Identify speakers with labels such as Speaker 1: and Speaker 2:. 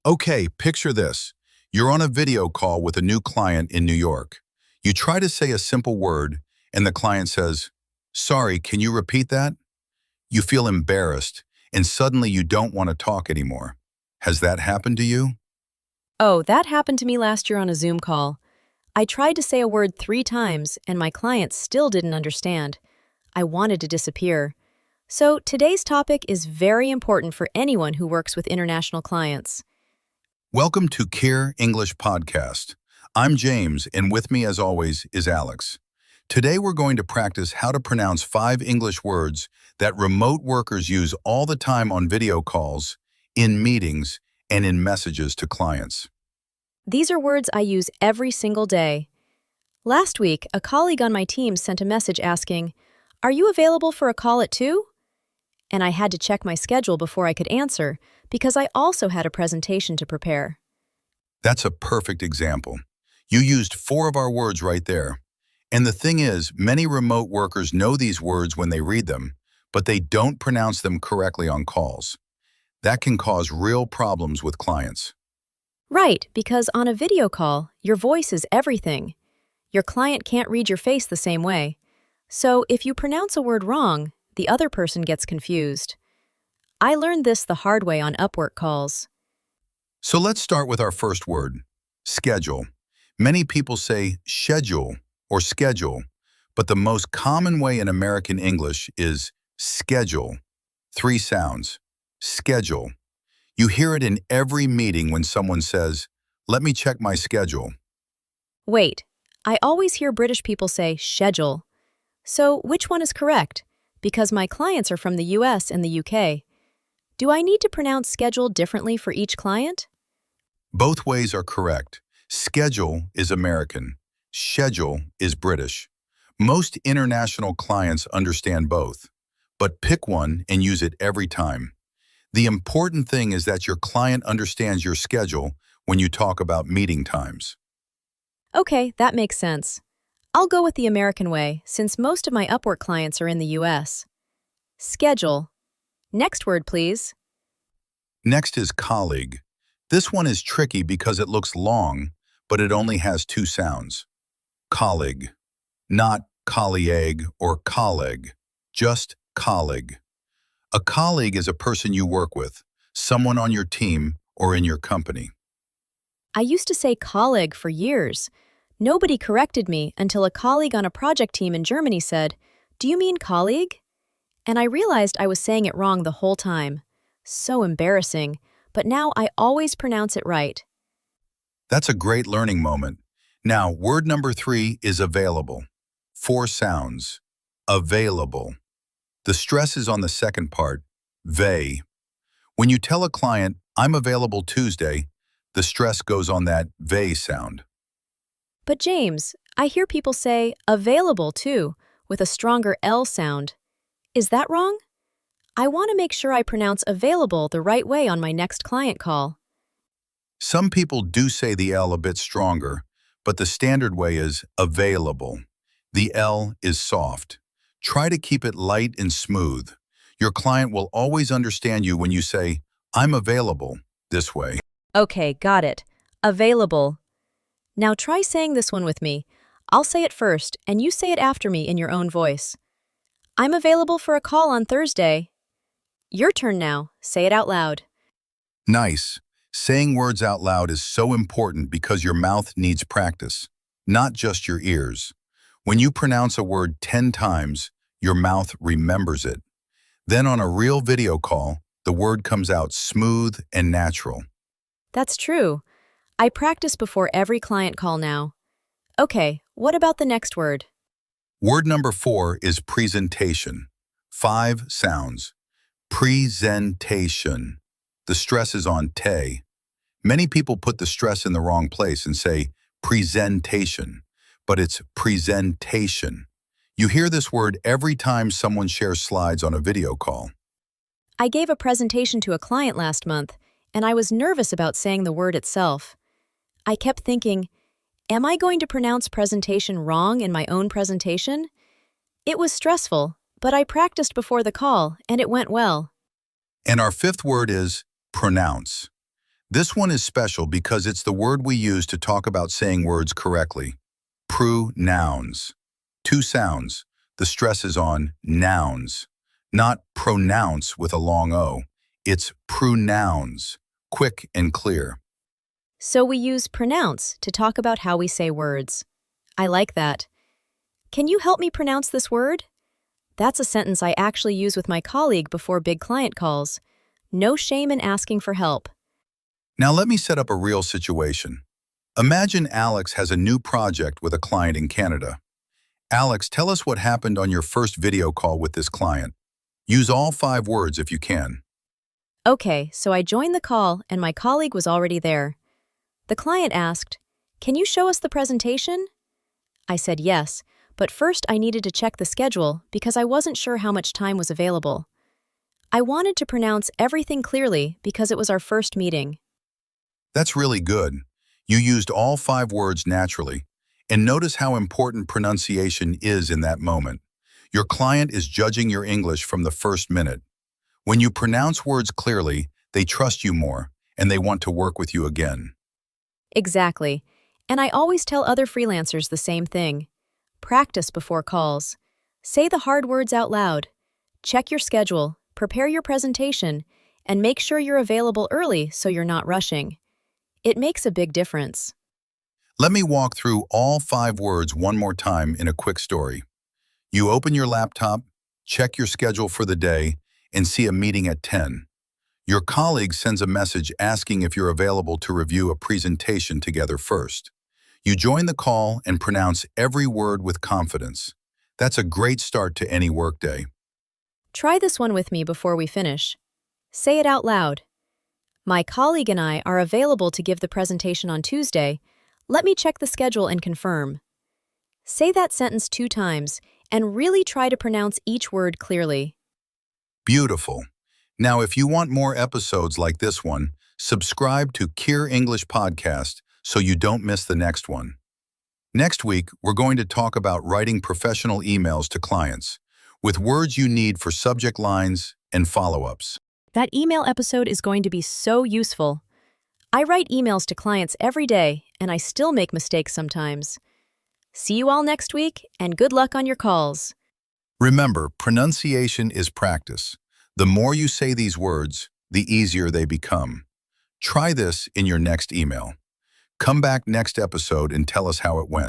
Speaker 1: Okay, picture this. You're on a video call with a new client in New York. You try to say a simple word, and the client says, "Sorry, can you repeat that?" You feel embarrassed, and suddenly you don't want to talk anymore. Has that happened to you?
Speaker 2: Oh, that happened to me last year on a Zoom call. I tried to say a word 3 times, and my client still didn't understand. I wanted to disappear. So, today's topic is very important for anyone who works with international clients.
Speaker 1: Welcome to Care English Podcast. I'm James, and with me, as always, is Alex. Today, we're going to practice how to pronounce 5 English words that remote workers use all the time on video calls, in meetings, and in messages to clients.
Speaker 2: These are words I use every single day. Last week, a colleague on my team sent a message asking, "Are you available for a call at 2?" And I had to check my schedule before I could answer because I also had a presentation to prepare.
Speaker 1: That's a perfect example. You used 4 of our words right there. And the thing is, many remote workers know these words when they read them, but they don't pronounce them correctly on calls. That can cause real problems with clients.
Speaker 2: Right, because on a video call, your voice is everything. Your client can't read your face the same way. So if you pronounce a word wrong, the other person gets confused. I learned this the hard way on Upwork calls.
Speaker 1: So let's start with our first word, schedule. Many people say schedule or schedule, but the most common way in American English is schedule. 3 sounds, schedule. You hear it in every meeting when someone says, "Let me check my schedule."
Speaker 2: Wait, I always hear British people say schedule. So which one is correct? Because my clients are from the US and the UK. Do I need to pronounce schedule differently for each client?
Speaker 1: Both ways are correct. Schedule is American. Schedule is British. Most international clients understand both, but pick one and use it every time. The important thing is that your client understands your schedule when you talk about meeting times.
Speaker 2: Okay, that makes sense. I'll go with the American way since most of my Upwork clients are in the US. Schedule. Next word, please.
Speaker 1: Next is colleague. This one is tricky because it looks long, but it only has 2 sounds. Colleague. Not colleague or colleague, just colleague. A colleague is a person you work with, someone on your team or in your company.
Speaker 2: I used to say colleague for years. Nobody corrected me until a colleague on a project team in Germany said, "Do you mean colleague?" And I realized I was saying it wrong the whole time. So embarrassing, but now I always pronounce it right.
Speaker 1: That's a great learning moment. Now, word number 3 is available. 4 sounds. Available. The stress is on the second part, they. When you tell a client, "I'm available Tuesday," the stress goes on that they sound.
Speaker 2: But James, I hear people say available too, with a stronger L sound. Is that wrong? I want to make sure I pronounce available the right way on my next client call.
Speaker 1: Some people do say the L a bit stronger, but the standard way is available. The L is soft. Try to keep it light and smooth. Your client will always understand you when you say, "I'm available," this way.
Speaker 2: Okay, got it. Available. Now try saying this one with me. I'll say it first, and you say it after me in your own voice. I'm available for a call on Thursday. Your turn now. Say it out loud.
Speaker 1: Nice. Saying words out loud is so important because your mouth needs practice, not just your ears. When you pronounce a word 10 times, your mouth remembers it. Then on a real video call, the word comes out smooth and natural.
Speaker 2: That's true. I practice before every client call now. Okay, what about the next word?
Speaker 1: Word number 4 is presentation. 5 sounds. Presentation. The stress is on te. Many people put the stress in the wrong place and say presentation, but it's presentation. You hear this word every time someone shares slides on a video call.
Speaker 2: I gave a presentation to a client last month, and I was nervous about saying the word itself. I kept thinking, am I going to pronounce presentation wrong in my own presentation? It was stressful, but I practiced before the call, and it went well.
Speaker 1: And our 5th word is pronounce. This one is special because it's the word we use to talk about saying words correctly. Pronouns. Two sounds. The stress is on nouns, not pronounce with a long O. It's pronouns, quick and clear.
Speaker 2: So we use pronounce to talk about how we say words. I like that. Can you help me pronounce this word? That's a sentence I actually use with my colleague before big client calls. No shame in asking for help.
Speaker 1: Now let me set up a real situation. Imagine Alex has a new project with a client in Canada. Alex, tell us what happened on your first video call with this client. Use all 5 words if you can.
Speaker 2: Okay, so I joined the call and my colleague was already there. The client asked, "Can you show us the presentation?" I said yes, but first I needed to check the schedule because I wasn't sure how much time was available. I wanted to pronounce everything clearly because it was our first meeting.
Speaker 1: That's really good. You used all 5 words naturally. And notice how important pronunciation is in that moment. Your client is judging your English from the first minute. When you pronounce words clearly, they trust you more, and they want to work with you again.
Speaker 2: Exactly. And I always tell other freelancers the same thing. Practice before calls. Say the hard words out loud. Check your schedule, prepare your presentation, and make sure you're available early so you're not rushing. It makes a big difference.
Speaker 1: Let me walk through all 5 words one more time in a quick story. You open your laptop, check your schedule for the day, and see a meeting at 10. Your colleague sends a message asking if you're available to review a presentation together first. You join the call and pronounce every word with confidence. That's a great start to any workday.
Speaker 2: Try this one with me before we finish. Say it out loud. My colleague and I are available to give the presentation on Tuesday. Let me check the schedule and confirm. Say that sentence 2 times and really try to pronounce each word clearly.
Speaker 1: Beautiful. Now, if you want more episodes like this one, subscribe to Kier English Podcast so you don't miss the next one. Next week, we're going to talk about writing professional emails to clients with words you need for subject lines and follow-ups.
Speaker 2: That email episode is going to be so useful. I write emails to clients every day, and I still make mistakes sometimes. See you all next week, and good luck on your calls.
Speaker 1: Remember, pronunciation is practice. The more you say these words, the easier they become. Try this in your next email. Come back next episode and tell us how it went.